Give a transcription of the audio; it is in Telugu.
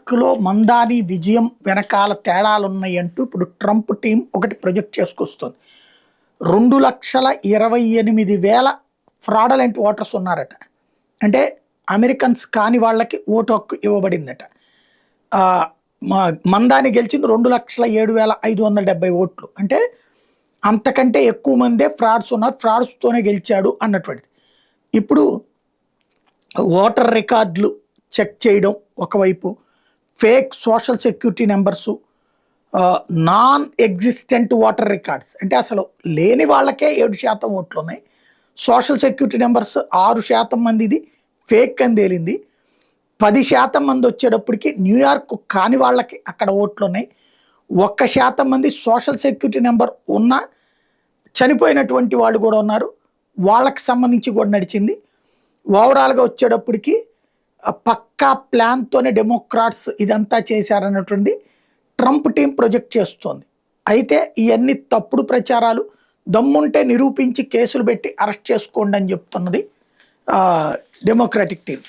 న్యూయార్క్లో మందాని విజయం వెనకాల తేడాలున్నాయి అంటూ ఇప్పుడు ట్రంప్ టీం ఒకటి ప్రొజెక్ట్ చేసుకొస్తుంది. 2,28,000 ఫ్రాడలెంట్ ఓటర్స్ ఉన్నారట. అంటే అమెరికన్స్ కాని వాళ్ళకి ఓటు హక్కు ఇవ్వబడిందట. మందాని గెలిచింది 2,07,570 ఓట్లు. అంటే అంతకంటే ఎక్కువ మందే ఫ్రాడ్స్ ఉన్నారు, ఫ్రాడ్స్తోనే గెలిచాడు అన్నటువంటిది. ఇప్పుడు ఓటర్ రికార్డులు చెక్ చేయడం ఒకవైపు, fake social security numbers, non existent voter records అంటే అసలు లేని వాళ్ళకే 7% ఓట్లు ఉన్నాయి. సోషల్ సెక్యూరిటీ నెంబర్స్ 6% మందిది ఫేక్ అని తేలింది. 10% మంది వచ్చేటప్పటికి న్యూయార్క్ కాని వాళ్ళకి అక్కడ ఓట్లు ఉన్నాయి. 1% మంది సోషల్ సెక్యూరిటీ నెంబర్ ఉన్న చనిపోయినటువంటి వాళ్ళు కూడా ఉన్నారు, వాళ్ళకి సంబంధించి కూడా నడిచింది. ఓవరాల్గా వచ్చేటప్పటికి పక్కా ప్లాన్తోనే డెమోక్రాట్స్ ఇదంతా చేశారన్నటువంటి ట్రంప్ టీం ప్రొజెక్ట్ చేస్తోంది. అయితే ఇవన్నీ తప్పుడు ప్రచారాలు, దమ్ముంటే నిరూపించి కేసులు పెట్టి అరెస్ట్ చేసుకోండి అని చెప్తున్నది డెమోక్రాటిక్ టీం.